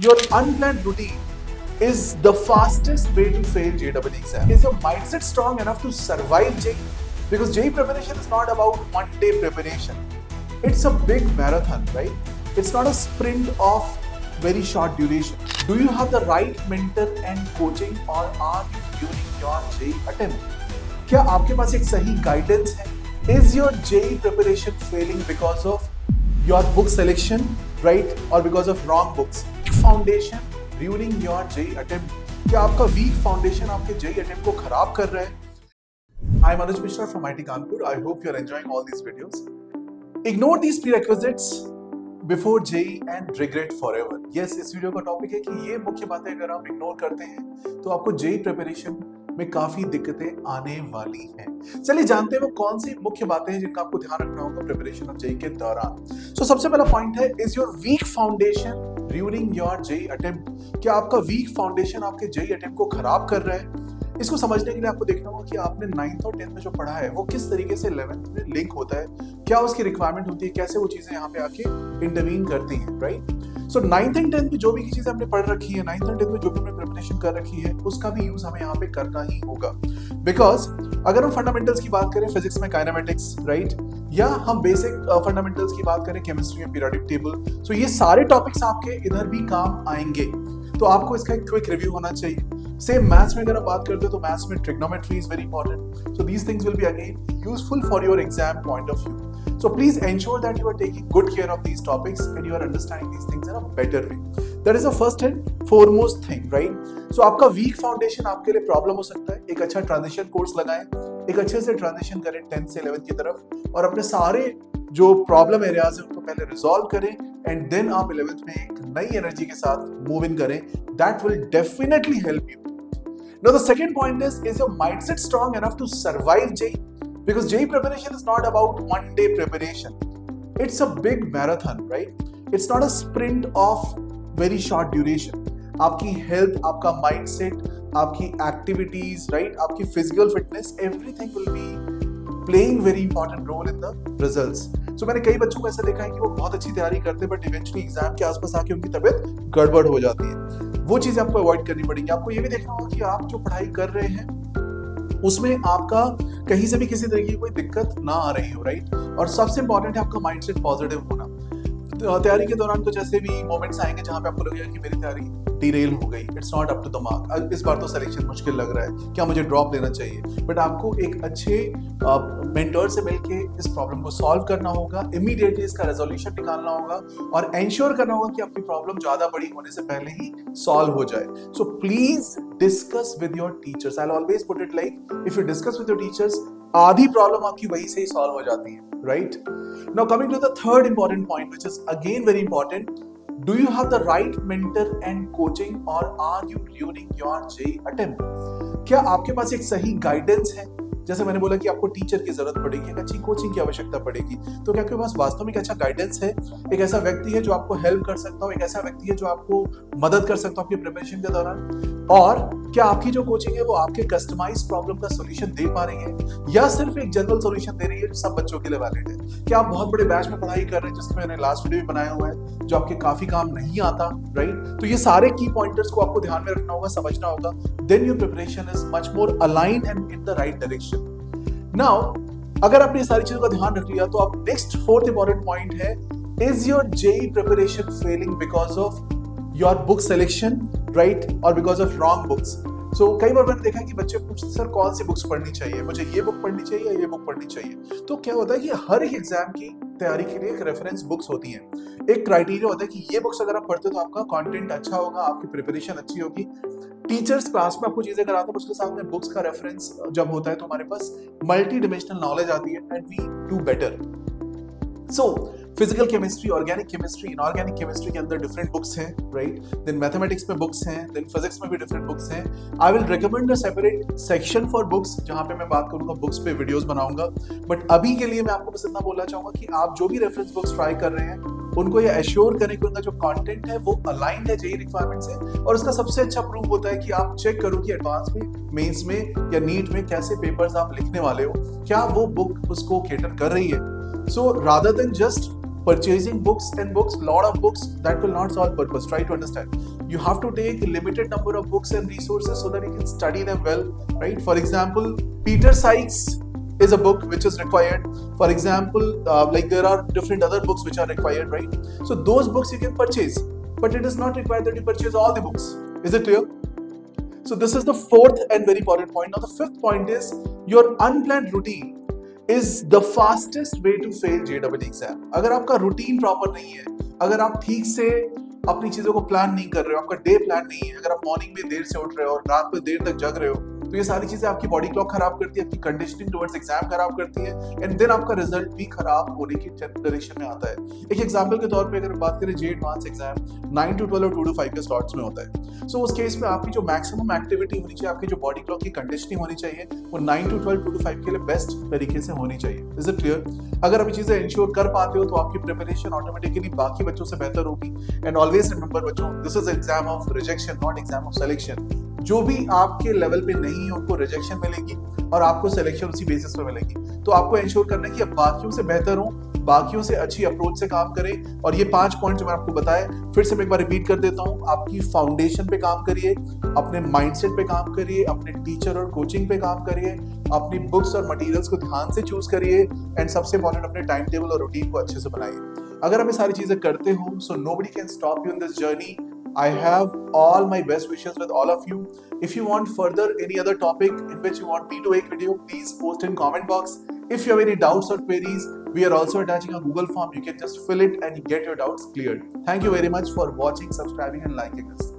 Your unplanned routine is the fastest way to fail JEE exam. Is your mindset strong enough to survive JEE? Because JEE preparation is not about one day preparation. It's a big marathon, right? It's not a sprint of very short duration. Do you have the right mentor and coaching, or are you during your JEE attempt? क्या आपके पास एक सही guidance है? Is your JEE preparation failing because of your book selection, right? Or because of wrong books? Foundation ruining your JEE attempt. क्या आपका weak foundation आपके JEE attempt को खराब कर रहा है? I'm Anuj Mishra from IIT Kanpur. I hope you're enjoying all these videos. Ignore these prerequisites before JEE and regret forever. Yes, इस video का टॉपिक है कि ये मुख्य बातें अगर आप इग्नोर करते हैं तो आपको JEE प्रिपरेशन में काफी दिक्कतें आने वाली हैं। चलिए जानते हैं वो कौन सी मुख्य बातें हैं जिनका आपको ध्यान रखना होगा प्रिपरेशन ऑफ JEE के दौरान। सबसे पहला पॉइंट है, is your weak foundation during your JEE attempt? क्या आपका वीक फाउंडेशन आपके JEE अटेम्प्ट को खराब कर रहा है? इसको समझने के लिए आपको देखना होगा कि आपने 9th और 10th में जो पढ़ा है वो किस तरीके से 11th में लिंक होता है, क्या उसकी रिक्वायरमेंट होती है, कैसे वो चीजें यहाँ पे आके इंटरवीन करती हैं, right? So 9th and 10th में जो भी चीजें हमने पढ़ रखी है, 9th एंड 10th में जो भी हमने प्रिपरेशन कर रखी है, उसका भी यूज हमें यहाँ पे करना ही होगा। बिकॉज अगर हम फंडामेंटल्स की बात करें फिजिक्स में काइनेमेटिक्स, राइट, या हम बेसिक फंडामेंटल्स की बात करें केमिस्ट्री में पीरियोडिक टेबल, सो ये सारे टॉपिक्स आपके इधर भी काम आएंगे, तो आपको इसका एक क्विक रिव्यू होना चाहिए। सेम मैथ्स में अगर आप बात करते हो तो मैथ्स में trigonometry is very important, so these things will be again useful for your exam point of view. So please ensure that you are taking good care of these topics and you are understanding these things in a better way. That is the first and foremost thing, right? So आपका weak foundation आपके लिए problem हो सकता है। एक अच्छा transition course लगाएं, एक अच्छे से transition करें 10th से 11th की तरफ, और अपने सारे जो problem areas हैं उनको पहले resolve करें, and then आप 11th में एक नई energy के साथ move in करें. That will definitely help you. Now the second point is your mindset strong enough to survive JEE? Because JEE preparation is not about one day preparation. It's a big marathon, right? It's not a sprint of very short duration. आपकी health, आपका mindset, आपकी activities, right? आपकी physical fitness, everything will be playing very important role in the results. So मैंने कई बच्चों को ऐसा देखा है कि वो बहुत अच्छी तैयारी करते हैं, but eventually एग्जाम के आसपास आके उनकी तबीयत गड़बड़ हो जाती है। वो चीजें आपको अवॉइड करनी पड़ेंगी। आपको ये भी देखना होगा कि आप जो पढ़ाई कर रहे हैं उसमें आपका कहीं से भी किसी तरीके की कोई दिक्कत ना आ रही हो, राइट? और सबसे इंपॉर्टेंट है आपका माइंडसेट पॉजिटिव होना। तैयारी के दौरान कुछ ऐसे भी मोमेंट्स आएंगे जहां पे आपको लगेगा कि मेरी तैयारी डिरेल हो गई, it's not up to the mark, इस बार तो सिलेक्शन मुश्किल लग रहा है, क्या मुझे ड्रॉप लेना चाहिए? बट आपको एक अच्छे मेंटर से मिलके इस प्रॉब्लम को सॉल्व करना होगा, इमीडिएटली इसका रेजोल्यूशन निकालना होगा और एंश्योर करना होगा कि आपकी प्रॉब्लम ज्यादा बड़ी होने से पहले ही सॉल्व हो जाए। So please discuss with your teachers. I will always put it like, if you discuss with your teachers, आधी प्रॉब्लम आपकी वहीं से ही सॉल्व हो जाती है, right? Now coming to the third important point, which is again very important, do you have the right mentor and coaching, or are you ruining your JEE attempt? क्या आपके पास एक सही गाइडेंस है? जैसे मैंने बोला कि आपको टीचर की जरूरत पड़ेगी, एक अच्छी कोचिंग की आवश्यकता पड़ेगी, तो क्या आपके पास वास्तव में एक अच्छा गाइडेंस है? एक ऐसा व्यक्ति है जो आपको हेल्प कर सकता हो, एक ऐसा व्यक्ति है जो आपको मदद कर सकता हो आपकी प्रिपरेशन के दौरान? और क्या आपकी जो कोचिंग है वो आपके कस्टमाइज प्रॉब्लम का सॉल्यूशन दे पा रही है, या सिर्फ एक जनरल सॉल्यूशन दे रही है जो सब बच्चों के लिए वैलिड है? क्या आप बहुत बड़े बैच में पढ़ाई कर रहे हैं, जिसमें मैंने लास्ट वीडियो भी बनाया हुआ है, जो आपके काफी काम नहीं आता, राइट? तो ये सारे की पॉइंटर्स को आपको ध्यान में रखना होगा, समझना होगा, then your preparation is much more aligned and in the right direction. Now अगर आपने सारी चीजों का ध्यान रख लिया तो अब नेक्स्ट फोर्थ इंपॉर्टेंट पॉइंट है, is your JEE preparation failing because of your book selection, right, और because of wrong books? So कई बार मैंने देखा कि बच्चे पूछते सर कौन सी बुक्स पढ़नी चाहिए, मुझे ये बुक पढ़नी चाहिए या ये बुक पढ़नी चाहिए? तो क्या होता है कि हर एक एग्जाम की तैयारी के लिए एक रेफरेंस बुक्स होती हैं, एक क्राइटेरिया होता है कि ये बुक्स अगर आप पढ़ते हो तो आपका कंटेंट अच्छा होगा, आपकी प्रिपरेशन अच्छी होगी। टीचर्स क्लास में आपको चीजें कराते हैं, उसके साथ में बुक्स का रेफरेंस जब होता है तो हमारे पास मल्टी डिमेंशनल नॉलेज आती है and we do better. So physical chemistry, organic chemistry, inorganic chemistry के अंदर डिफरेंट बुक्स हैं, राइट? देन मैथमेटिक्स में बुक्स हैं, देन फिजिक्स में भी डिफरेंट बुक्स हैं। I will recommend a separate section for books जहां पे मैं बात करूंगा, बुक्स पे वीडियोस बनाऊंगा। बट अभी के लिए मैं आपको बस इतना बोलना चाहूंगा कि आप जो भी रेफरेंस बुक्स ट्राई कर रहे हैं उनको ये एश्योर करें कि उनका जो कंटेंट है वो अलाइंड है JEE रिक्वायरमेंट से, और उसका सबसे अच्छा प्रूफ होता है कि आप चेक करो कि एडवांस में, मेंस में या नीट में कैसे पेपर्स आप लिखने वाले हो, क्या वो बुक उसको कैटर कर रही है। So rather than just purchasing books and books, lot of books, that will not solve purpose. Try to understand. You have to take limited number of books and resources so that you can study them well, right? For example, Peter Sykes is a book which is required. For example, like there are different other books which are required, right? So those books you can purchase, but it is not required that you purchase all the books. Is it clear? So this is the fourth and very important point. Now the fifth point is your unplanned routine is the fastest way to fail JEE exam. अगर आपका routine proper नहीं है, अगर आप ठीक से अपनी चीजों को प्लान नहीं कर रहे हो, आपका डे प्लान नहीं है, अगर आप मॉर्निंग में देर से उठ रहे हो और रात में देर तक जग रहे हो, तो ये सारी चीजें आपकी बॉडी क्लॉक खराब करती है, आपकी कंडीशनिंग टुवर्ड्स एग्जाम खराब करती है, एंड देन आपका रिजल्ट भी खराब होने की डायरेक्शन में आता है. एक एग्जांपल के तौर पे अगर बात करें JEE एडवांस एग्जाम 9 to 12 और 2 to 5 के स्लॉट्स में होता है. सो उस केस में आपकी जो मैक्सिमम एक्टिविटी होनी चाहिए, आपकी जो बॉडी क्लॉक की कंडीशनिंग होनी चाहिए, वो 9 to 12 2 to 5 के लिए बेस्ट तरीके से होनी चाहिए. Is it clear? अगर आप ये चीजें इंश्योर कर पाते हो तो आपकी प्रिपरेशन ऑटोमेटिकली बाकी बच्चों से बेहतर होगी. एंड ऑलवेज रिमेंबर बच्चों, this is exam of rejection, not exam of selection. जो भी आपके लेवल पे नहीं है उनको रिजेक्शन मिलेगी और आपको सिलेक्शन उसी बेसिस पे मिलेगी. तो आपको इंश्योर करना है कि आप बाकियों से बेहतर हो, बाकियों से अच्छी अप्रोच से काम करें. और ये 5 पॉइंट जो मैंने आपको बताए, फिर से मैं एक बार रिपीट कर देता हूँ. आपकी फाउंडेशन पे काम करिए, अपने माइंडसेट पे काम करिए, अपने टीचर और कोचिंग पे काम करिए, अपनी बुक्स और मटेरियल्स को ध्यान से चूज करिए, एंड सबसे इंपॉर्टेंट अपने टाइम टेबल और रूटीन को अच्छे से बनाइए. अगर आप ये सारी चीजें करते हो, so nobody can stop you in this journey. I have all my best wishes with all of you. If you want further any other topic in which you want me to make video, please post in comment box. If you have any doubts or queries, we are also attaching a Google form. You can just fill it and get your doubts cleared. Thank you very much for watching, subscribing and liking us.